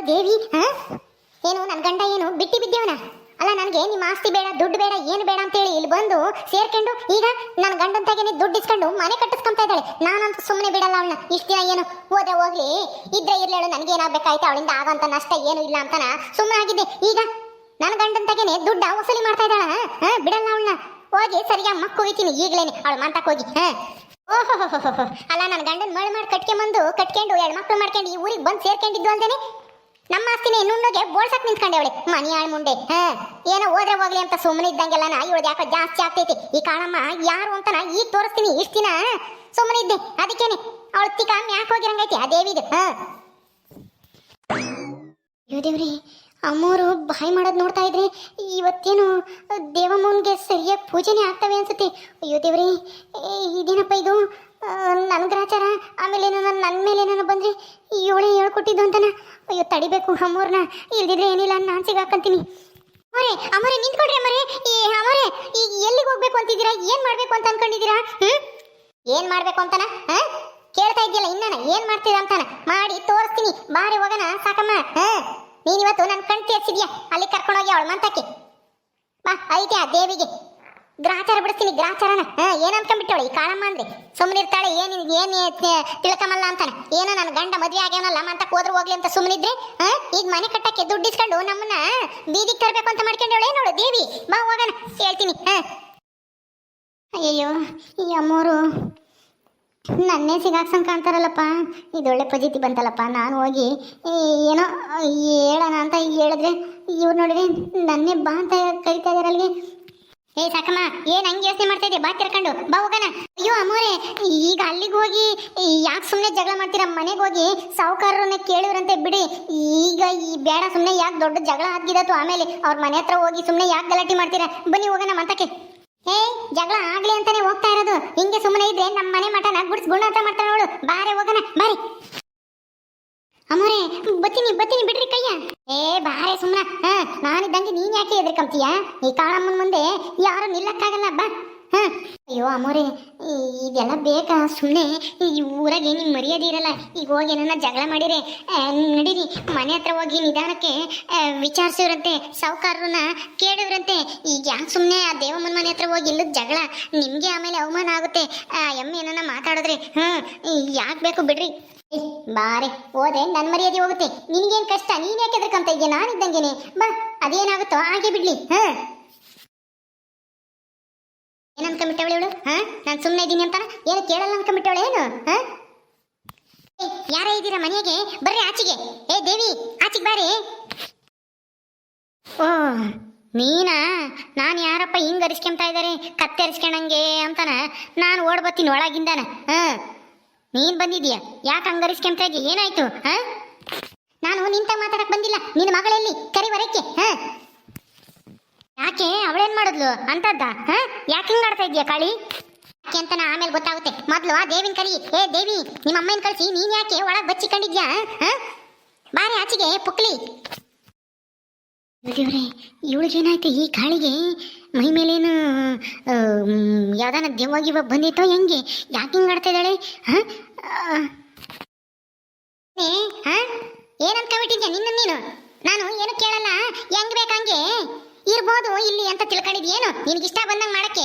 ಅವಳು ದೇವಿ. ಏನು ನನ್ನ ಗಂಡ ಏನು ಬಿಟ್ಟಿ ಬಿದ್ದೇವನ? ಅಲ್ಲ, ನನಗೆ ನಿಮ್ಮ ಆಸ್ತಿ ಬೇಡ, ದುಡ್ಡು ಬೇಡ, ಏನು ಬೇಡ ಅಂತೇಳಿ ಇಲ್ಲಿ ಬಂದು ಸೇರ್ಕೊಂಡು ಈಗ ನನ್ನ ಗಂಡಂತಾಗೇನೆ ದುಡ್ಡು ಇಸ್ಕೊಂಡು ಮನೆ ಕಟ್ಟಿಸ್ಕೊಂತ ಇದ್ದಾಳೆ. ನಾನಂತೂ ಸುಮ್ಮನೆ ಬಿಡಲ್ಲ ಅವಳನ್ನ. ಇಷ್ಟು ದಿನ ಏನು ಹೋದ್ರೆ ಹೋಗ್ಲಿ, ಇದ್ರೆ ಇರ್ಲೇಳು, ನನಗೇನಾಗಬೇಕಾಯ್ತು, ಅವಳಿಂದ ಆಗಂತ ನಷ್ಟ ಏನು ಇಲ್ಲ ಅಂತಾನ ಸುಮ್ಮನೆ ಆಗಿದ್ದೆ. ಈಗ ನನ್ನ ಗಂಡಂತಾಗೇನೆ ದುಡ್ಡ ವಸೂಲಿ ಮಾಡ್ತಾ ಇದ್ದಾಳ. ಬಿಡಲ್ಲ ಅವಳನ್ನ. ಹೋಗಿ ಸರಿಯಾಗಿ ಮಕ್ಕ ಹೋಗಿತೀನಿ ಈಗಲೇನೆ ಅವಳು ಮಂತಕ್ಕೆ ಹೋಗಿ. ಓಹೋ, ಅಲ್ಲ, ನನ್ನ ಗಂಡನ ಮಳೆ ಮಾಡಿ ಕಟ್ಕೊಂಡು ಎರಡು ಮಕ್ಕಳು ಮಾಡ್ಕೊಂಡು ಈ ಊರಿಗೆ ಬಂದು ಸೇರ್ಕೊಂಡಿದ್ದು ಅಲ್ದೇನೆ ನಮ್ಮ ಆಸ್ತಿನ ಇನ್ನೊಂದೋಗೆ ಬೋಳ್ಸಕ್ ನಿಂತ್ಕೊಂಡೆ ಅವಳೆ ಮನಿಯಾಳ್ ಮುಂಡೆ. ಏನೋ ಹೋದ್ರೆ ಹೋಗ್ಲಿ ಅಂತ ಸುಮ್ಮನೆ ಇದ್ದಂಗೆಲ್ಲ ಇವಳು ಯಾಕೋ ಜಾಸ್ತಿ ಆಗ್ತೈತಿ. ಈ ಕಾಳಮ್ಮ ಯಾರು ಅಂತನ ಈಗ ತೋರಿಸ್ತೀನಿ. ಇಷ್ಟ ದಿನ ಸುಮ್ಮನೆ ಇದ್ದೆ, ಅದಕ್ಕೇನೆ ಅವಳು ತಿಕ್ಕ ಮ್ಯಾಕ್ ಹೋಗಿರಂಗೈತಿ ಆ ದೇವಿದು. ಅಯ್ಯೋ ದೇವ್ರಿ, ಅಮ್ಮೋರು ಬಾಯಿ ಮಾಡೋದು ನೋಡ್ತಾ ಇದ್ರೆ ಇವತ್ತೇನು ದೇವಮ್ಮನಿಗೆ ಸರಿಯಾಗಿ ಪೂಜೆನೇ ಆಗ್ತವೆ ಅನ್ಸುತ್ತೆ. ಅಯ್ಯೋ ದೇವ್ರಿ, ಇದೇನಪ್ಪ ಇದು? ನನ್ನ ಗ್ರಾಚಾರ ಆಮೇಲೇನೋ ನನ್ನ ಮೇಲೆ ಏನಾರ ಬಂದರೆ ಇವಳೇ ಹೇಳ್ಕೊಟ್ಟಿದ್ದು ಅಂತನ. ಅಯ್ಯೋ ತಡಿಬೇಕು ಅಮ್ಮೋರ್ನ, ಇಲ್ದಿದ್ರೆ ಏನಿಲ್ಲ ನಾನು ಸಿಗಾಕಂತೀನಿ. ಅಮ್ಮರೇ ನಿಂತ್ಕೊಡ್ರಿ ಅಮ್ಮರೇ. ಅಮ್ಮರೇ, ಈಗ ಎಲ್ಲಿಗೆ ಹೋಗ್ಬೇಕು ಅಂತಿದ್ದೀರಾ? ಏನು ಮಾಡಬೇಕು ಅಂತ ಅನ್ಕೊಂಡಿದ್ದೀರಾ? ಏನು ಮಾಡಬೇಕು ಅಂತನ ಕೇಳ್ತಾ ಇದೆಯಲ್ಲ ಇನ್ನನ. ಏನು ಮಾಡ್ತೀರಾ ಅಂತಾನ ಮಾಡಿ ತೋರಿಸ್ತೀನಿ. ಬಾರಿ ಹೋಗೋಣ ಸಾಕಮ್ಮ. ನೀನಿವತ್ತು ನನ್ನ ಕಣ್ ತೇರ್ಸಿದ್ಯಾ, ಅಲ್ಲಿ ಕರ್ಕೊಂಡೋಗಿ ಅವಳು ಮಂತಕ್ಕೆ ಬಾ. ಐತೆ ಆ ದೇವಿಗೆ ಗ್ರಾಚಾರ ಬಿಡಿಸ್ತೀನಿ, ಗ್ರಾಚಾರನ. ಏನ್ ಅನ್ಕೊಂಡ್ಬಿಟ್ಟವಳು ಈ ಕಾಳಮ್ಮ ಅಂದ್ರೆ? ಸುಮ್ಮನಿರ್ತಾಳೆ, ಏನು ತಿಳ್ಕಮಲ್ಲ ಅಂತಾನೆ. ಏನೋ ನನ್ನ ಗಂಡ ಮದುವೆ ಆಗ್ಯಾನಲ್ಲ ಮಂತಕ್ಕೆ ಹೋದ್ರೆ ಹೋಗ್ಲಿ ಅಂತ ಸುಮ್ಮನಿದ್ರೆ ಈಗ ಮನೆ ಕಟ್ಟಕ್ಕೆ ದುಡ್ಡು ಇಸ್ಕೊಂಡು ನಮ್ಮನ್ನ ಬೀದಿಗೆ ತರಬೇಕು ಅಂತ ಮಾಡ್ಕೊಂಡವಳೆ ನೋಡು ದೇವಿ. ಬಾ ಹೋಗೋಣ, ಹೇಳ್ತೀನಿ. ಅಯ್ಯಯ್ಯೋ, ಈ ಅಮ್ಮೋರು ನನ್ನೇ ಸಿಗಾಕ್ಸಂಕ ಅಂತಾರಲ್ಲಪ್ಪ. ಇದೊಳ್ಳೆ ಪಜಿತಿ ಬಂತಲ್ಲಪ್ಪ. ನಾನು ಹೋಗಿ ಏನೋ ಹೇಳೋಣ ಅಂತ ಹೇಳಿದ್ರೆ ಇವ್ರು ನೋಡಿದ್ರೆ ನನ್ನೇ ಬಾ ಅಂತ ಕರಿತಾ ಇದಾರೆ ಅಲ್ಲಿಗೆ. ಸಾಕಮ್ಮ, ಏನ್ ಹಂಗೆ ಯೋಚನೆ ಮಾಡ್ತಾ ಇದ್ದೆ? ಬಾ ತಿರ್ಕೊಂಡು ಬಾ ಹೋಗೋಣ. ಅಯ್ಯೋ ಅಮ್ಮೋರೆ, ಈಗ ಅಲ್ಲಿಗೆ ಹೋಗಿ ಯಾಕೆ ಸುಮ್ಮನೆ ಜಗಳ ಮಾಡ್ತೀರಾ? ಮನೆಗೆ ಹೋಗಿ ಸಾವುಕಾರರನ್ನ ಕೇಳಿವ್ರಂತೆ ಬಿಡಿ. ಈಗ ಈ ಬೇಡ, ಸುಮ್ಮನೆ ಯಾಕೆ ದೊಡ್ಡ ಜಗಳ ಆಗಿದತ್ತು. ಆಮೇಲೆ ಅವ್ರ ಮನೆ ಹತ್ರ ಹೋಗಿ ಸುಮ್ಮನೆ ಯಾಕೆ ಗಲಾಟೆ ಮಾಡ್ತೀರಾ? ಬನ್ನಿ ಹೋಗೋಣ ಮಂತಕ್ಕೆ. ಜಗಳ ಆಗ್ಲಿ ಅಂತಾನೆ ಹೋಗ್ತಾ ಇರೋದು. ಹಿಂಗೆ ಸುಮ್ಮನೆ ಇದ್ರೆ ನಮ್ಮ ಮನೆ ಮಠನ ಗುಡ್ಸ್ ಗುಣ ಅಂತ ಮಾಡ್ತಾಳೆ ಅವಳು. ಬಾರೆ ಹೋಗೋಣ, ಬಾರಿ. ಅಮ್ಮೋರೆ, ಬತ್ತೀನಿ ಬಿಡ್ರಿ ಕಯ್ಯ. ಬಾರೆ ಸುಮ್ಮನ. ನಾನಿದ್ದಂಗೆ ನೀನ್ ಯಾಕೆ ಎದ್ರಕಂತೀಯ? ಈ ಕಾಳಮ್ಮನ ಮುಂದೆ ಯಾರು ನಿಲ್ಲಕ್ಕಾಗಲ್ಲ. ಬಾ. ಅಯ್ಯೋ ಅಮ್ಮೋರೆ, ಇದೆಲ್ಲ ಬೇಕಾ? ಸುಮ್ಮನೆ ಈ ಊರಾಗೆ ನಿಮ್ ಮರ್ಯಾದೆ ಇರಲ್ಲ. ಈಗ ಹೋಗಿ ನನ್ನ ಜಗಳ ಮಾಡಿರೆ ನಡೀರಿ, ಮನೆ ಹತ್ರ ಹೋಗಿ ನಿಧಾನಕ್ಕೆ ವಿಚಾರಿಸಿವ್ರಂತೆ, ಸಾವುಕಾರರನ್ನ ಕೇಳಿವ್ರಂತೆ. ಈಗ ಯಾಕೆ ಸುಮ್ಮನೆ ಆ ದೇವಮ್ಮನ ಮನೆ ಹತ್ರ ಹೋಗಿ ಇಲ್ಲದ ಜಗಳ? ನಿಮ್ಗೆ ಆಮೇಲೆ ಅವಮಾನ ಆಗುತ್ತೆ. ಎಮ್ಮೆ ಏನನ್ನ ಮಾತಾಡಿದ್ರೆ ಯಾಕೆ ಬೇಕು ಬಿಡ್ರಿ. ಬಾರೆ ಹೋದ್ರೆ ನನ್ನ ಮರ್ಯಾದೆ ಹೋಗುತ್ತೆ. ನಿನ್ಗೇನ್ ಕಷ್ಟ? ನೀನ್ ಯಾಕೆ ಎದ್ರಕಂತ ಇದೆಯಾ? ನಾನಿದ್ದಂಗೆನೆ ಬಾ, ಅದೇನಾಗುತ್ತೋ ಹಾಗೆ ಬಿಡ್ಲಿ. ಏನ್ ಅನ್ಕೊಂಡ್ಬಿಟ್ಟವಳೆ ಇವಳು? ನಾನು ಸುಮ್ಮನೆ ಇದ್ದೀನಿ ಅಂತಾನ ಏನು ಕೇಳಲ್ಲ ಅನ್ಕೊಂಡ್ಬಿಟ್ಟವಳೆ ಏನು? ಯಾರ ಇದ್ದೀರಾ ಮನೆಗೆ? ಬರ್ರಿ ಆಚೆಗೆ. ದೇವಿ, ಆಚೆಗೆ ಬಾರಿ. ಓ ನೀನಾ? ನಾನು ಯಾರಪ್ಪ ಹಿಂಗ್ ಅರಿಸ್ಕೊಂತಾ ಇದ್ದಾರೆ ಕತ್ತೆ ಅರಿಸ್ಕೊಂಡಂಗೆ ಅಂತಾನ ನಾನು ಓಡ್ ಬರ್ತೀನಿ ಒಳಗಿಂದಾನ. ನೀನ್ ಬಂದಿದ್ಯಾ? ಯಾಕೆ ಹಂಗ ಅರಿಸ್ಕೊಂತಾ ಇದೀಯ? ಏನಾಯ್ತು? ನಾನು ನಿಂತ ಮಾತಾಡಕ್ ಬಂದಿಲ್ಲ. ನಿನ್ನ ಮಗಳಲ್ಲಿ ಕರಿ ವರಕ್ಕೆ. ಯಾಕೆ? ಅವಳೇನ್ ಮಾಡಿದ್ಲು ಅಂತದ್ದ? ಯಾಕೆ ಹಿಂಗ್ ಆಡ್ತಾ ಇದೀಯ ಕಾಳಿ? ಯಾಕೆ ಅಂತನ ಆಮೇಲೆ ಗೊತ್ತಾಗುತ್ತೆ. ಮೊದ್ಲು ಆ ದೇವಿನ ಕರಿ. ದೇವಿ, ನಿಮ್ಮ ಅಮ್ಮನ ಕಳಿಸಿ ನೀನ್ ಯಾಕೆ ಒಳಗ್ ಬಚ್ಚಿಕೊಂಡಿದ್ಯಾ? ಬಾರಿ ಆಚೆಗೆ ಪುಕ್ಲಿ. ದೇವ್ರೆ, ಇವಳಿಗೇನಾಯ್ತು? ಈ ಕಾಳಿಗೆ ಮೈ ಮೇಲೇನು ಯಾವ್ದಾನ ದೆವ್ವಾಗಿವ ಬಂದಿತ್ತೋ ಹೆಂಗೆ? ಯಾಕೆ ಹಿಂಗ್ ಆಡ್ತಾ ಇದ್ದಾಳೆ? ಏನ್ ಅನ್ಕೊಂಡ್ಬಿಟ್ಟಿದ್ಯಾ ನಿನ್ನ ನೀನು? ನಾನು ಏನು ಕೇಳಲ್ಲ, ಹೆಂಗ್ ಬೇಕಂಗೆ ಇರ್ಬೋದು ಇಲ್ಲಿ ಅಂತ ತಿಳ್ಕೊಂಡಿದ್ಯೇನು? ನಿನಗಿಷ್ಟ ಬಂದಂಗೆ ಮಾಡಕ್ಕೆ.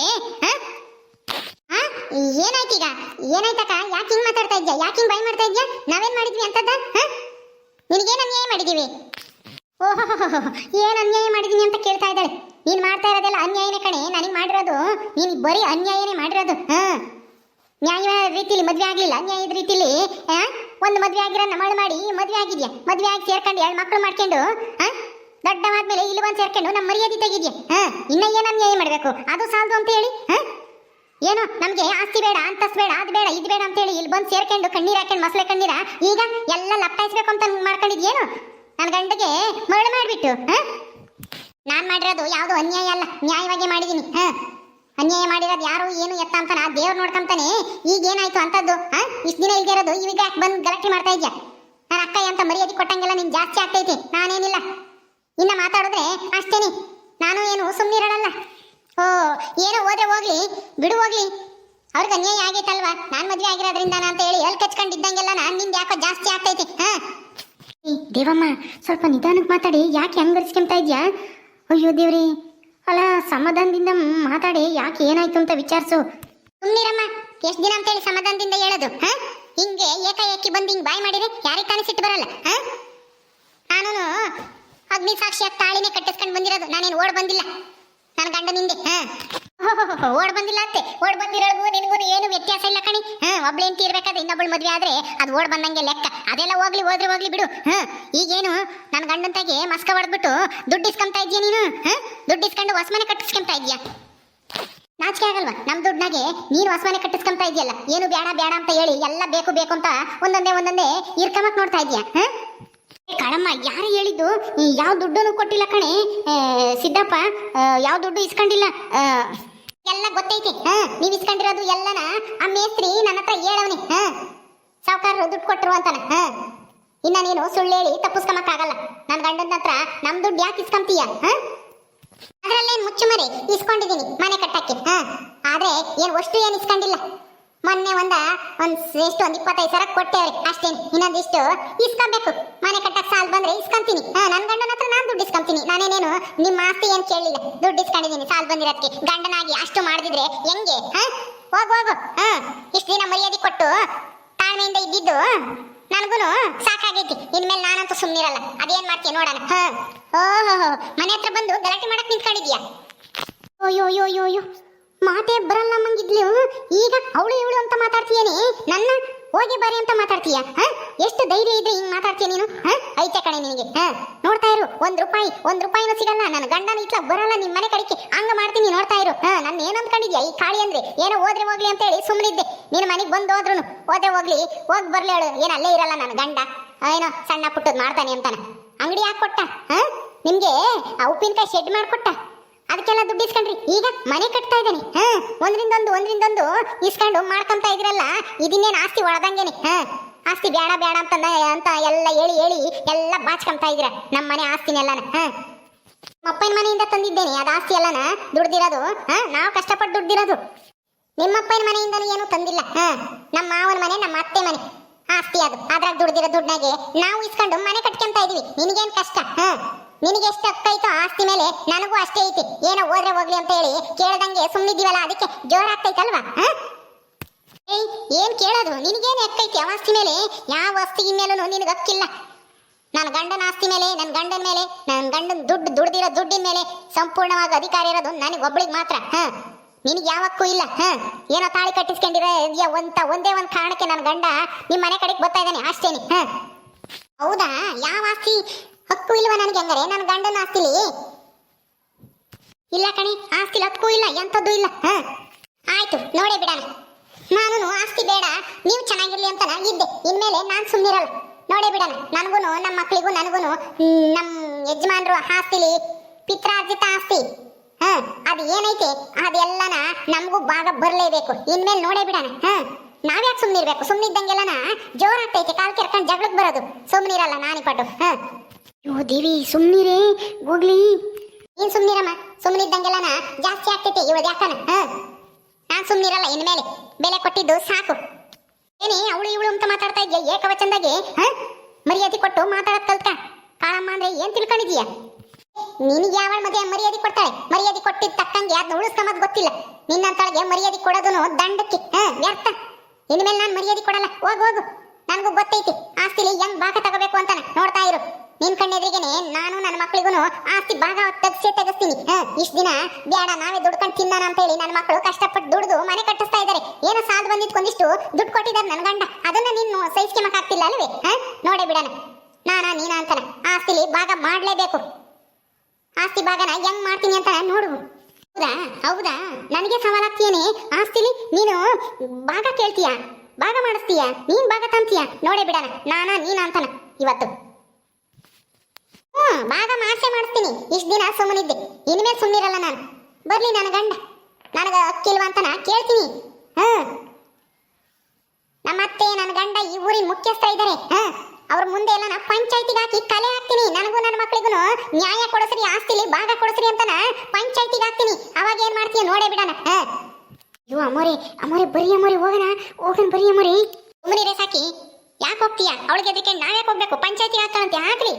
ಏನಾಯ್ತೀಗ? ಏನಾಯ್ತಕ್ಕ? ಯಾಕೆ ಹಿಂಗ್ ಮಾತಾಡ್ತಾ ಇದ್ಯಾ? ಯಾಕೆ ಹಿಂಗ್ ಬಾಯ್ ಮಾಡ್ತಾ ಇದ್ಯಾ? ನಾವೇನ್ ಮಾಡಿದ್ವಿ ಅಂತದ? ನಿನಗೇನು ಅನ್ಯಾಯ ಮಾಡಿದೀವಿ? ಓಹೋ, ಏನ್ ಅನ್ಯಾಯ ಮಾಡಿದೀನಿ ಅಂತ ಕೇಳ್ತಾ ಇದ್ದಾಳೆ. ನೀನ್ ಮಾಡ್ತಾ ಇರೋದೆಲ್ಲ ಅನ್ಯಾಯನೇ ಕಣೆ. ನನಗೆ ಮಾಡಿರೋದು ನೀನ್ ಬರೀ ಅನ್ಯಾಯನೇ ಮಾಡಿರೋದು. ನ್ಯಾಯ ರೀತಿಲಿ ಮದ್ವೆ ಆಗ್ಲಿಲ್ಲ, ಅನ್ಯಾಯದ ರೀತಿಲಿ ಒಂದು ಮದ್ವೆ ಆಗಿರೋ ಮಗಳು ಮಾಡಿ ಮದ್ವೆ ಆಗಿದ್ಯಾ. ಮದ್ವೆ ಆಗಿ ಸೇರ್ಕೊಂಡು 2 ಮಕ್ಕಳು ಮಾಡ್ಕೊಂಡು ದೊಡ್ಡವಾದ್ಮೇಲೆ ಇಲ್ಲಿ ಬಂದು ಸೇರ್ಕೊಂಡು ನಮ್ಮ ಮರ್ಯಾದೆ ತೆಗಿದ್ಯಾ. ಇನ್ನ ಏನ್ ಅನ್ಯಾಯ ಮಾಡ್ಬೇಕು? ಅದು ಸಾಲದು ಅಂತ ಹೇಳಿ ಏನು ನಮ್ಗೆ ಆಸ್ತಿ ಬೇಡ, ಅಂತಸ್ತು ಬೇಡ, ಅದು ಬೇಡ, ಇದು ಬೇಡ ಅಂತ ಹೇಳಿ ಇಲ್ಲಿ ಬಂದು ಸೇರ್ಕೊಂಡು ಕಣ್ಣೀರ್ ಹಾಕೊಂಡು ಮಸಳೆ ಕಣ್ಣೀರ ಈಗ ಎಲ್ಲ ಲಪ್ಟಾಯಿಸ್ಬೇಕು ಅಂತ ಮಾಡ್ಕೊಂಡಿದ್ಯೇನು? ನನ್ನ ಗಂಡಗೆ ಮರಳು ಮಾಡಿಬಿಟ್ಟು. ನಾನ್ ಮಾಡಿರೋದು ಯಾವುದು ಅನ್ಯಾಯ ಅಲ್ಲ, ನ್ಯಾಯವಾಗಿ ಮಾಡಿದೀನಿ. ಅನ್ಯಾಯ ಮಾಡಿರೋದು ಯಾರು ಏನು ಎತ್ತ ಅಂತ ದೇವ್ರು ನೋಡ್ಕೊಂತಾನೆ. ಈಗ ಏನಾಯ್ತು ಅಂತದ್ದು? ಇಷ್ಟು ದಿನ ಇಲ್ದೇ ಇರೋದು ಈಗ ಯಾಕೆ ಬಂದು ಗಲಾಟೆ ಮಾಡ್ತಾ ಇದ್ಯಾ? ನನ್ನ ಅಕ್ಕ ಅಂತ ಮರ್ಯಾದೆ ಕೊಟ್ಟಂಗೆಲ್ಲ ನಿನ್ ಜಾಸ್ತಿ ಆಗ್ತೈತಿ. ನಾನೇನಿಲ್ಲ, ಇನ್ನ ಮಾತಾಡಿದ್ರೆ ಅಷ್ಟೇನೆ. ನಾನು ಏನು ಸುಮ್ಮನಿರಲ್ಲ. ಏನೋ ಹೋದ್ರೆ ಹೋಗ್ಲಿ, ಬಿಡು ಹೋಗ್ಲಿ. ಅವ್ರಿಗೆ ಅನ್ಯಾಯ ಆಗೈತಲ್ವಾ? ನಾನು ಮದುವೆ ಆಗಿರೋದ್ರಿಂದ ಅಂತ ಹೇಳಿ ಎಲ್ಲಿ ಕಚ್ಕೊಂಡಿದ್ದಂಗೆಲ್ಲ ನಾನು ನಿಂಗೆ ಯಾಕೋ ಜಾಸ್ತಿ ಆಗ್ತೈತಿ. ದೇವಮ್ಮ ಸ್ವಲ್ಪ ನಿಧಾನಕ್ಕೆ ಮಾತಾಡಿ, ಯಾಕೆ ಹಂಗರ್ಸ್ಕೊಂತಾ ಇದ್ಯಾ? ಅಯ್ಯೋ ದೇವ್ರಿ, ಅಲ್ಲ ಸಮಾಧಾನದಿಂದ ಮಾತಾಡಿ, ಯಾಕೆ ಏನಾಯ್ತು ಅಂತ ವಿಚಾರಿಸು. ಸುಮ್ಮನಿರಮ್ಮ, ಎಷ್ಟು ದಿನ ಅಂತೇಳಿ ಸಮಾಧಾನದಿಂದ ಹೇಳೋದು? ಹಿಂಗೆ ಏಕಾಏಕಿ ಬಂದು ಹಿಂಗೆ ಬಾಯ್ ಮಾಡಿದ್ರೆ ಯಾರಿಗೆ ತಾನೇ ಸಿಟ್ಟು ಬರಲ್ಲ? ನಾನು ಅಗ್ನಿ ಸಾಕ್ಷಿಯಾಗಿ ತಾಳಿನೇ ಕಟ್ಟಿಸ್ಕೊಂಡು ಬಂದಿರೋದು, ನಾನೇನು ಓಡ್ ಬಂದಿಲ್ಲ. ನನ್ನ ಗಂಡನಿಂದೆ ಓಡ್ ಬಂದಿಲ್ಲ ಅತ್ತೆ. ಓಡ್ ಬಂದಿರೋದು ನಿನಗೂ ಏನು ವ್ಯತ್ಯಾಸ ಇಲ್ಲ ಕಣಿ. ಒಬ್ಳು ಹೆಂಡತಿ ಇರ್ಬೇಕಾದ್ರೆ ಇನ್ನೊಬ್ಳು ಮದ್ವೆ ಆದ್ರೆ ಅದು ಓಡ್ ಬಂದಂಗೆ ಲೆಕ್ಕ. ಅದೆಲ್ಲ ಹೋಗ್ಲಿ ಬಿಡು. ಈಗೇನು ನನ್ನ ಗಂಡಂತಾಗೆ ಮಸ್ಕ ಹೊಡೆದ್ಬಿಟ್ಟು ದುಡ್ಡು ಇಸ್ಕೊಂತಾ ಇದೀಯ ನೀನು? ದುಡ್ಡು ಇಸ್ಕೊಂಡು ಹೊಸಮನೆ ಕಟ್ಟಿಸ್ಕೊಂತಾ ಇದೀಯ? ನಾಚಿಕೆ ಆಗಲ್ವಾ? ನಮ್ಮ ದುಡ್ಡಾಗೆ ನೀನು ಹೊಸಮನೆ ಕಟ್ಟಿಸ್ಕೊಂತಾ ಇದೆಯಲ್ಲ, ಏನು ಬೇಡ ಬೇಡ ಅಂತ ಹೇಳಿ ಎಲ್ಲ ಬೇಕು ಅಂತ ಒಂದೊಂದೇ ಇರ್ಕಮಕ್ ನೋಡ್ತಾ ಇದೀಯ? ಕಳಮ್ಮ, ಯಾರು ಹೇಳಿದ್ದು? ಯಾವ ದುಡ್ಡನ್ನು ಕೊಟ್ಟಿಲ್ಲ ಕಣೆ ಸಿದ್ದಪ್ಪ, ಯಾವ ದುಡ್ಡು ಇಸ್ಕೊಂಡಿಲ್ಲ. ಎಲ್ಲ ಗೊತ್ತೈತಿ. ನೀವ್ ಇಸ್ಕೊಂಡಿರೋದು ಎಲ್ಲನ ಆ ಮೇಸ್ತ್ರಿ ನನ್ನ ಹತ್ರ ಹೇಳವನಿ, ಸಾವುಕಾರರು ದುಡ್ಡು ಕೊಟ್ಟರು ಅಂತಾನ. ಇನ್ನ ನೀನು ಸುಳ್ಳು ಹೇಳಿ ತಪ್ಪಿಸ್ಕೊಂಬಕ್ಕಾಗಲ್ಲ. ನನ್ನ ಗಂಡನ ಹತ್ರ ನಮ್ ದುಡ್ಡು ಯಾಕೆ ಇಸ್ಕೊಂತೀಯ? ಅದ್ರಲ್ಲೇನ್ ಮುಚ್ಚುಮರಿ ಇಸ್ಕೊಂಡಿದೀನಿ ಮನೆ ಕಟ್ಟಕ್ಕೆ. ಆದ್ರೆ ಏನ್ ಅಷ್ಟು ಏನ್ ಇಸ್ಕೊಂಡಿಲ್ಲ. ಮೊನ್ನೆ ಒಂದು 25,000 ಕೊಟ್ಟೇವ್ರಿ ಅಷ್ಟೇನು. ಇನ್ನೊಂದಿಷ್ಟು ಇಸ್ಕೊಬೇಕು. ಮನೆ ಕಟ್ಟಕ್ಕೆ ಸಾಲ ಬಂದ್ರೆ ಇಸ್ಕೊಂತೀನಿ. ನನ್ನ ಗಂಡನ ಹತ್ರ ನಾನು ದುಡ್ಡು ಇಸ್ಕೊಂತೀನಿ. ನಾನೇನೇನು ನಿಮ್ಮ ಆಸ್ತಿ ಏನ್ ಕೇಳಲಿಲ್ಲ, ದುಡ್ಡು ಇಸ್ಕೊಂಡಿದೀನಿ ಸಾಲ ಬಂದಿರೋದಕ್ಕೆ. ಗಂಡನಾಗಿ ಅಷ್ಟು ಮಾಡಿದ್ರೆ ಹೆಂಗೆ? ಹೋಗು. ಇಷ್ಟು ದಿನ ಮರ್ಯಾದೆ ಕೊಟ್ಟು ತಾಳ್ಮೆಯಿಂದ ಇದ್ದಿದ್ದು ನನಗೂ ಸಾಕಾಗೈತಿ. ಇನ್ಮೇಲೆ ನಾನಂತೂ ಸುಮ್ಮನಿರಲ್ಲ. ಅದೇನ್ ಮಾಡ್ತೀಯ ನೋಡೋಣ. ಓಹೋ, ಮನೆ ಹತ್ರ ಬಂದು ಗಲಾಟೆ ಮಾಡಕ್ ನಿಂತ್ಕೊಂಡಿದ್ಯಾ? ಅಯ್ಯೋ, ಮಾತೇ ಬರಲ್ಲ ಮಂಗಿದ್ಲು. ಈಗ ಅವಳು ಇವಳು ಅಂತ ಮಾತಾಡ್ತೀಯೇನೆ, ನನ್ನ ಹೋಗಿ ಬರಿ ಅಂತ ಮಾತಾಡ್ತೀಯ? ಎಷ್ಟು ಧೈರ್ಯ ಇದ್ರೆ ಹಿಂಗ್ ಮಾತಾಡ್ತೀಯ ನೀನು? ಐತೆ ಕಣೆ ನಿನಗೆ. ನೋಡ್ತಾ ಇರು, ಒಂದ್ ರೂಪಾಯಿನೂ ಸಿಗಲ್ಲ. ನನ್ನ ಗಂಡನ ಇಟ್ಲ ಬರಲ್ಲ ನಿಮ್ ಮನೆ ಕಡೆಗೆ. ಹಂಗ ಮಾಡ್ತೀನಿ, ನೋಡ್ತಾ ಇರು. ನನ್ನ ಏನ್ ಅಂದ್ಕೊಂಡಿದ್ಯಾ? ಈ ಕಾಳಿ ಅಂದ್ರೆ ಏನೋ ಹೋದ್ರೆ ಹೋಗ್ಲಿ ಅಂತ ಹೇಳಿ ಸುಮ್ಮನಿದ್ದೆ. ನಿನ್ನ ಮನೆಗೆ ಬಂದು ಹೋದ್ರೆ ಹೋಗ್ಲಿ, ಹೋಗಿ ಬರ್ಲಿ ಹೇಳು. ಏನ್ ಅಲ್ಲೇ ಇರಲ್ಲ ನನ್ನ ಗಂಡ, ಏನೋ ಸಣ್ಣ ಪುಟ್ಟದ್ ಮಾಡ್ತಾನೆ ಅಂತಾನ. ಅಂಗಡಿ ಯಾಕೆ ಕೊಟ್ಟ ನಿಮ್ಗೆ? ಆ ಉಪ್ಪಿನಕಾಯಿ ಶೆಡ್ ಮಾಡ್ಕೊಟ್ಟ, ಅದಕ್ಕೆಲ್ಲ ದುಡ್ಡು ಇಸ್ಕೊಂಡ್ರಿ. ಈಗ ಮನೆ ಕಟ್ತಾ ಇದ್ದಾನೆ. ಒಂದ್ರಿಂದೊಂದು ಇಸ್ಕೊಂಡು ಮಾಡ್ಕೊಂತ ಇದ್ರಲ್ಲ, ಇದನ್ನೇನು ಆಸ್ತಿ ಒಳದಂಗೇನೆ. ಆಸ್ತಿ ಬೇಡ ಅಂತ ಎಲ್ಲ ಹೇಳಿ ಎಲ್ಲ ಬಾಚ್ಕೊಂತ ಇದ್ರ ನಮ್ಮ ಮನೆ ಆಸ್ತಿನೆಲ್ಲನ. ಅಪ್ಪನ ಮನೆಯಿಂದ ತಂದಿದ್ದೇನೆ ಅದು ಆಸ್ತಿ ಎಲ್ಲನ, ದುಡ್ದಿರೋದು. ನಾವು ಕಷ್ಟಪಟ್ಟು ದುಡ್ದಿರೋದು. ನಿಮ್ಮಪ್ಪನ ಮನೆಯಿಂದನೂ ಏನು ತಂದಿಲ್ಲ. ನಮ್ಮ ಮಾವನ ಮನೆ, ನಮ್ಮ ಅತ್ತೆ ಮನೆ ಆಸ್ತಿ ಅದು. ಅದ್ರಾಗ ದುಡ್ದಿರೋ ದುಡ್ಡಾಗೆ ನಾವು ಇಸ್ಕೊಂಡು ಮನೆ ಕಟ್ಕೊಂತ ಇದೀವಿ. ನಿನಗೇನ್ ಕಷ್ಟ? ನಿನಗೆ ಎಷ್ಟು ಅಕ್ಕೈತೋ ಆಸ್ತಿ ಮೇಲೆ ನನಗೂ ಅಷ್ಟೇ ಐತಿ. ಏನೋ ಹೋದ್ರೆ ಹೋಗ್ಲಿ ಅಂತ ಹೇಳಿ ಕೇಳ್ದಂಗೆ ಸುಮ್ಮನಿದ್ದೀವಲ್ಲ, ಅದಕ್ಕೆ ಜೋರಾಗ್ತೈತಲ್ವಾ? ಏನ್ ಕೇಳೋದು? ನಿನಗೇನು ಅಕ್ಕೈತಿ ಆಸ್ತಿ ಮೇಲೆ? ಯಾವ ಆಸ್ತಿ ಮೇಲೂ ನಿನಗೆ ಹಕ್ಕಿಲ್ಲ. ನನ್ನ ಗಂಡನ ಆಸ್ತಿ ಮೇಲೆ, ನನ್ನ ಗಂಡನ ಮೇಲೆ, ನನ್ನ ಗಂಡನ ದುಡ್ದಿರೋ ದುಡ್ಡಿನ ಮೇಲೆ ಸಂಪೂರ್ಣವಾಗಿ ಅಧಿಕಾರ ಇರೋದು ನನಗೊಬ್ಳಿಗೆ ಮಾತ್ರ. ನಿನಗೆ ಯಾವಕ್ಕೂ ಇಲ್ಲ. ಏನೋ ತಾಳಿ ಕಟ್ಟಿಸ್ಕೊಂಡಿರೋ ಒಂದೇ ಒಂದು ಕಾರಣಕ್ಕೆ ನನ್ನ ಗಂಡ ನಿಮ್ಮ ಮನೆ ಕಡೆಗೆ ಬರ್ತಾ ಇದ್ದಾನೆ ಅಷ್ಟೇನೆ. ಹೌದಾ? ಯಾವ ಆಸ್ತಿ ಹಕ್ಕು ಇಲ್ವಾ ನನಗೆ? ಹಂಗಾರೆ ನನ್ನ ಗಂಡನ ಆಸ್ತಿಲಿ ಇಲ್ಲ ಕಣಿ, ಆಸ್ತಿಲಿ ಹಕ್ಕು ಇಲ್ಲ, ಎಂಥದ್ದು ಇಲ್ಲ. ಆಯ್ತು, ನೋಡೇ ಬಿಡೋಣ. ನಾನು ಆಸ್ತಿ ಬೇಡ, ನೀವು ಚೆನ್ನಾಗಿರ್ಲಿ ಅಂತ ಇದ್ದೆ. ಇನ್ಮೇಲೆ ನಾನು ಸುಮ್ಮನಿರಲ್ಲ. ನೋಡೇ ಬಿಡೋಣ. ನನಗೂ ನಮ್ಮ ಮಕ್ಕಳಿಗೂ ನನಗೂ ನಮ್ಮ ಯಜಮಾನ್ರು ಆಸ್ತಿಲಿ ಪಿತ್ರಾರ್ಜಿತ ಆಸ್ತಿ ಅದು ಏನೈತೆ ಅದೆಲ್ಲನ ನಮಗೂ ಭಾಗ ಬರಲೇಬೇಕು. ಇನ್ಮೇಲೆ ನೋಡೇ ಬಿಡೋಣ. ನಾವ್ಯಾಕೆ ಸುಮ್ಮನಿರ್ಬೇಕು? ಸುಮ್ಮನಿದ್ದಂಗೆಲ್ಲನ ಜೋರಾಗ್ತೈತೆ, ಕಾಲ್ ಕೆರ್ಕೊಂಡು ಜಗಳಕ್ಕೆ ಬರೋದು. ಸುಮ್ಮನಿರಲ್ಲ ನಾನಿ ಪಟ್ಟು. ಅಯ್ಯೋ ದೇವಿ, ಸುಮ್ಮನಿರೇ ಹೋಗ್ಲಿ. ನೀನ್ ಸುಮ್ಮನಿರಮ್ಮ. ಸುಮ್ಮನಿದ್ದಂಗೆಲ್ಲನ ಜಾಸ್ತಿ ಆಗ್ತೈತೆ ಇವತ್ತು ಯಾಕನ. ನಾನ್ ಸುಮ್ಮನಿರಲ್ಲ. ಇನ್ಮೇಲೆ ಬೆಲೆ ಕೊಟ್ಟಿದ್ದು ಸಾಕು. ಏನೇ ಅವಳು ಇವಳು ಅಂತ ಮಾತಾಡ್ತಾ ಇದ್ಯಾ? ಏಕವಚನದಾಗೆ ಮರ್ಯಾದೆ ಕೊಟ್ಟು ಮಾತಾಡಕ್ ಕಲ್ತ. ಕಾಳಮ್ಮ ಅಂದ್ರೆ ಏನ್ ತಿಳ್ಕೊಂಡಿದೀಯ? ನಿನಗೆ ಯಾವಳ ಮದುವೆ ಮರ್ಯಾದೆ ಕೊಡ್ತಾಳೆ? ಮರ್ಯಾದೆ ಕೊಟ್ಟಿದ್ದ ತಕ್ಕಂಗೆ ಅದನ್ನ ಉಳಿಸ್ಕೊಂಬದ್ ಗೊತ್ತಿಲ್ಲ. ನಿನ್ನಂತಳಿಗೆ ಮರ್ಯಾದೆ ಕೊಡೋದನು ದಂಡಕ್ಕೆ ವ್ಯರ್ಥ. ಇನ್ಮೇಲೆ ನಾನು ಮರ್ಯಾದೆ ಕೊಡಲ್ಲ. ಹೋಗು. ನನಗೂ ಗೊತ್ತೈತಿ ಆಸ್ತಿಲಿ ಹೆಂಗ್ ಭಾಗ ತಗೋಬೇಕು ಅಂತಾನೆ. ನೋಡ್ತಾ ಇರು. ನಿನ್ ಕಣ್ಣೆದ್ರಿಗೆನೆ ನಾನು ನನ್ನ ಮಕ್ಕಳಿಗೂ ಆಸ್ತಿ ಭಾಗ ತೆಗಿಸ್ತೀನಿ. ಇಷ್ಟ ದಿನ ಬೇಡ ನಾವೇ ದುಡ್ಕೊಂಡು ತಿನ್ನೋಣ ಅಂತ ಹೇಳಿ ನನ್ನ ಮಕ್ಕಳು ಕಷ್ಟಪಟ್ಟು ದುಡ್ದು ಮನೆ ಕಟ್ಟಿಸ್ತಾ ಇದಾರೆ. ಏನೋ ಸಾಲ ಬಂದಿದ್ಕೊಂದಿಷ್ಟು ದುಡ್ಡು ಕೊಟ್ಟಿದ್ದಾರೆ ನನ್ನ ಗಂಡ. ಅದನ್ನ ನೀನು ಸಹಿಸ್ಕೊಂಬಕ್ಕಾಗ್ತಿಲ್ಲ ಅಲ್ವೇ? ನೋಡೇ ಬಿಡೋಣ. ನೀನ ಅಂತಾನ ಆಸ್ತಿಲಿ ಭಾಗ ಮಾಡ್ಲೇಬೇಕು. ಆಸ್ತಿ ಭಾಗನ ಹೆಂಗ್ ಮಾಡ್ತೀನಿ ಅಂತ ನೋಡು. ಹೌದಾ? ನನಗೆ ಸವಾಲಾಗ್ತೀಯೇನೆ ಆಸ್ತಿಲಿ? ನೀನು ಭಾಗ ಕೇಳ್ತೀಯ, ಭಾಗ ಮಾಡಿಸ್ತೀಯ, ನೀನ್ ಭಾಗ ತಂತೀಯ. ನೋಡೇ ಬಿಡೋಣ. ನೀನ ಅಂತಾನ ಇವತ್ತು. ಭಾಗ ಮಾಡಿಸ್ತೀನಿ. ಇಷ್ಟ ದಿನ ಸುಮ್ಮನಿದ್ದೆ, ಇನ್ಮೇಲೆ ಸುಮ್ಮನಿರಲ್ಲ ನಾನು. ಬರ್ಲಿ ನನ್ನ ಗಂಡ, ನನಗ ಅಕ್ಕಿಲ್ವಾ ಅಂತನ ಕೇಳ್ತೀನಿ. ನಮ್ಮತ್ತೆ ನನ್ನ ಗಂಡ ಈ ಊರಿನ ಮುಖ್ಯಸ್ಥ ಇದ್ದಾರೆ. ಅವ್ರ ಮುಂದೆ ಎಲ್ಲ ನಾ ಪಂಚಾಯತಿಗೆ ಹಾಕಿ ಕಲೆ ಹಾಕ್ತೀನಿ. ನನಗೂ ನನ್ನ ಮಕ್ಕಳಿಗೂ ನ್ಯಾಯ ಕೊಡಿಸ್ರಿ, ಆಸ್ತಿಲಿ ಭಾಗ ಕೊಡಿಸ್ರಿ ಅಂತನ ಪಂಚಾಯತಿಗೆ ಹಾಕ್ತೀನಿ. ಅವಾಗ ಏನ್ ಮಾಡ್ತೀಯ ನೋಡೇ ಬಿಡೋಣ. ಅಯ್ಯೋ ಅಮ್ಮೋರೆ ಬರೀ ಅಮ್ಮೋರೆ, ಹೋಗೋಣ ಬರೀ ಅಮ್ಮೋರೆ. ಸುಮ್ಮನಿರೇ ಸಾಕಿ. ಯಾಕೆ ಹೋಗ್ತೀಯಾ? ಅವಳಿಗೆ ಅದಕ್ಕೆ ನಾವ್ಯಾಕೆ ಹೋಗ್ಬೇಕು? ಪಂಚಾಯತಿ ಹಾಕಂತೆ ಹಾಕ್ಲಿ.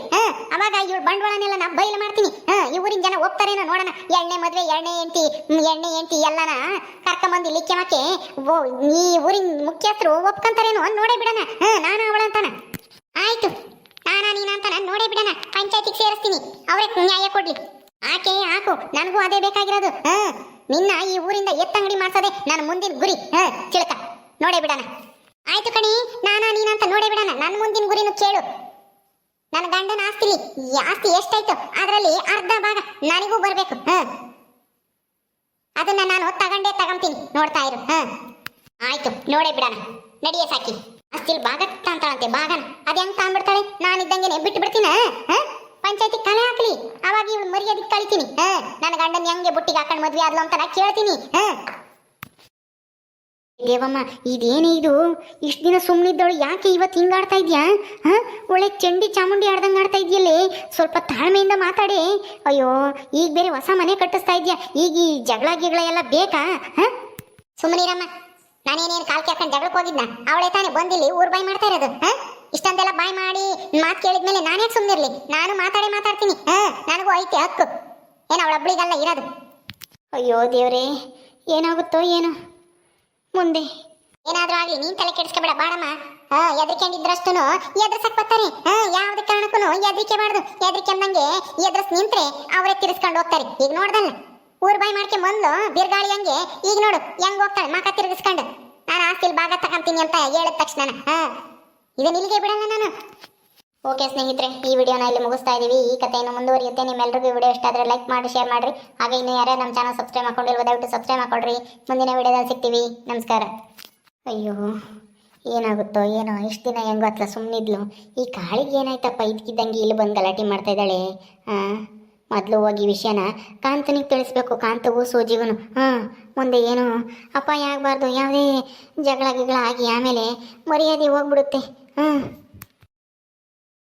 ಅವಾಗ ಇವಳು ಬಂಡವಾಳನೆಲ್ಲ ನಾ ಬಯಲು ಮಾಡ್ತೀನಿ. ಈ ಊರಿನ ಜನ ಒಪ್ತಾರೇನೋ ನೋಡೋಣ. ಎಣ್ಣೆ ಮದ್ವೆ, ಎಣ್ಣೆ ಎಂಟಿ ಎಲ್ಲನ ಕರ್ಕೊಂಬಂದು ಲಿಕ್ಕೆ ಮಕ್ಕೆ ಈ ಊರಿನ ಮುಖ್ಯಸ್ಥರು ಒಪ್ಕೊಂತಾರೇನೋ ನೋಡೇ ಬಿಡೋಣ. ನಾನು ಅವಳಂತಾನ ಆಯ್ತು, ನೀನಂತಾನ ನೋಡೇ ಬಿಡೋಣ. ಪಂಚಾಯತಿಗೆ ಸೇರಿಸ್ತೀನಿ, ಅವ್ರೆ ನ್ಯಾಯ ಕೊಡ್ಲಿ. ಆಕೆ ಹಾಕು, ನನಗೂ ಅದೇ ಬೇಕಾಗಿರೋದು. ನಿನ್ನ ಈ ಊರಿಂದ ಎತ್ತಂಗಡಿ ಮಾಡ್ಸೋದೆ ನನ್ನ ಮುಂದಿನ ಗುರಿ. ಚಿಳಕ ನೋಡೇ ಬಿಡೋಣ. ಆಯ್ತು ಕಣಿ, ನೀನಂತ ನೋಡೇ ಬಿಡೋಣ. ನನ್ನ ಮುಂದಿನ ಗುರಿನು ಕೇಳು. ನನ್ನ ಗಂಡನ ಆಸ್ತಿ ಎಷ್ಟಾಯ್ತು ಅದರಲ್ಲಿ ಅರ್ಧ ಭಾಗ ನನಗೂ ಬರ್ಬೇಕು. ಅದನ್ನ ನಾನು ತಗೊಂತೀನಿ, ನೋಡ್ತಾ ಇರು. ಆಯ್ತು, ನೋಡೇ ಬಿಡೋಣ. ನಡಿಯೇ ಸಾಕಿ. ಆಸ್ತಿಲ್ ಭಾಗ ತಾಂತಾಳಂತೆ. ಭಾಗನ ಅದ್ ಹೆಂಗ್ ತಾಂಡ್ಬಿಡ್ತಾಳೆ? ನಾನಿದ್ದಂಗೆನೆ ಬಿಟ್ಟು ಬಿಡ್ತೀನ? ಪಂಚಾಯತಿ ಕಲೆ ಹಾಕ್ಲಿ, ಅವಾಗ ಇವಳು ಮರ್ಯಾದಿಗೆ ಕಳಿತೀನಿ. ನನ್ನ ಗಂಡನ್ ಹೆಂಗೆ ಬುಟ್ಟಿಗೆ ಹಾಕೊಂಡ್ ಮದ್ವೆ ಆದ್ಲು ಅಂತ ನಾ ಕೇಳ್ತೀನಿ. ದೇವಮ್ಮ, ಇದೇನೇ ಇದು? ಇಷ್ಟು ದಿನ ಸುಮ್ಮನಿದ್ದವಳು ಯಾಕೆ ಇವತ್ತು ಹಿಂಗಾಡ್ತಾ ಇದ್ಯಾ? ಒಳ್ಳೆ ಚಂಡಿ ಚಾಮುಂಡಿ ಆಡ್ದಂಗೆ ಆಡ್ತಾ ಇದೆಯಲ್ಲೇ. ಸ್ವಲ್ಪ ತಾಳ್ಮೆಯಿಂದ ಮಾತಾಡಿ. ಅಯ್ಯೋ, ಈಗ ಬೇರೆ ಹೊಸ ಮನೆ ಕಟ್ಟಿಸ್ತಾ ಇದ್ಯಾ, ಈಗ ಈ ಜಗಳ ಎಲ್ಲ ಬೇಕಾ? ಸುಮ್ಮನಿರಮ್ಮ, ನಾನೇನೇನು ಕಾಲ್ ಹಾಕೊಂಡು ಜಗಳಕ್ಕೆ ಹೋಗಿದ್ನ? ಅವಳೇ ತಾನೇ ಬಂದಿಲ್ಲಿ ಊರ್ ಬಾಯ್ ಮಾಡ್ತಾ ಇರೋದು. ಇಷ್ಟೊಂದೆಲ್ಲ ಬಾಯ್ ಮಾಡಿ ಮಾತು ಕೇಳಿದ್ಮೇಲೆ ನಾನೇ ಸುಮ್ಮನಿರ್ಲಿ? ನಾನು ಮಾತಾಡ್ತೀನಿ. ನನಗೂ ಐತೆ ಹಕ್ಕು. ಏನು ಅವಳೊಬ್ಳಿಗಲ್ಲ ಇರೋದು. ಅಯ್ಯೋ ದೇವ್ರೇ, ಏನಾಗುತ್ತೋ ಏನೋ ಮುಂದೆ. ಏನಾದ್ರೂ ಆಗ್ಲಿ, ನೀನ್ ತಲೆ ಕೆಡಿಸ್ಕೊಬೇಡ ಬಾಡಮ್ಮ. ಎದ್ರಿಕೊಂಡಿದ್ರಷ್ಟು ಎದ್ರಸಕ್ ಬರ್ತಾರೆ. ಯಾವ್ದೇ ಕಾರಣಕ್ಕೂ ಎದ್ರಿಕೆಬಾರ್ದು. ಎದ್ರಿಕೆಂದಂಗೆ ಎದ್ರಸ್ ನಿಂತ್ರೆ ಅವರೇ ತಿರ್ಸ್ಕೊಂಡು ಹೋಗ್ತಾರೆ. ಈಗ ನೋಡ್ದಲ್ಲ, ಊರ್ ಬಾಯ್ ಮಾಡ್ಕೆ ಬಂದ್ಲು ಬಿರ್ಗಾಳಿ ಹಂಗೆ. ಈಗ ನೋಡು ಹೆಂಗ್ ಹೋಗ್ತಾಳೆ ಮಕ ತಿರುಗಿಸ್ಕೊಂಡು. ನಾನು ಆಸ್ತಿಲ್ ಭಾಗ ತಗೊಂತೀನಿ ಅಂತ ಹೇಳಿದ ತಕ್ಷಣ ಇದನ್ನ ಇಲ್ಲಿಗೆ ಬಿಡಲ್ಲ ನಾನು. ಓಕೆ ಸ್ನೇಹಿತರೆ, ಈ ವಿಡಿಯೋನ ಇಲ್ಲಿ ಮುಗಿಸ್ತಾ ಇದೀವಿ. ಈ ಕಥೆಯನ್ನು ಮುಂದುವರಿಯುತ್ತೆ. ನಿಮ್ಮೆಲ್ಲರಿಗೂ ವಿಡಿಯೋ ಇಷ್ಟ ಆದರೆ ಲೈಕ್ ಮಾಡಿ, ಶೇರ್ ಮಾಡಿರಿ. ಹಾಗೆ ಇನ್ನು ಯಾರೇ ನಮ್ಮ ಚಾನಲ್ ಸಬ್ಸ್ಕ್ರೈಬ್ ಮಾಡ್ಕೊಂಡಿಲ್ವ ದಯವಿಟ್ಟು ಸಬ್ಸ್ಕ್ರೈಬ್ ಮಾಡ್ಕೊಳ್ರಿ. ಮುಂದಿನ ವಿಡಿಯೋದಲ್ಲಿ ಸಿಗ್ತೀವಿ. ನಮಸ್ಕಾರ. ಅಯ್ಯೋ, ಏನಾಗುತ್ತೋ ಏನೋ. ಇಷ್ಟು ದಿನ ಹೆಂಗೋ ಹತ್ಲ ಸುಮ್ಮನಿದ್ಲು. ಈ ಕಾಳಿಗೆ ಏನಾಯ್ತಪ್ಪ? ಇದಕ್ಕಿದ್ದಂಗೆ ಇಲ್ಲಿ ಬಂದು ಗಲಾಟೆ ಮಾಡ್ತಾ ಇದ್ದಾಳೆ. ಮೊದಲು ಹೋಗಿ ವಿಷಯನ ಕಾಂತನಿಗೆ ತಿಳಿಸ್ಬೇಕು, ಕಾಂತಗೂ ಸೋಜಿಗೂ. ಮುಂದೆ ಏನು ಅಪಾಯ ಆಗಬಾರ್ದು. ಯಾವುದೇ ಜಗಳ ಆಗಿ ಆಮೇಲೆ ಮರ್ಯಾದೆ ಹೋಗ್ಬಿಡುತ್ತೆ.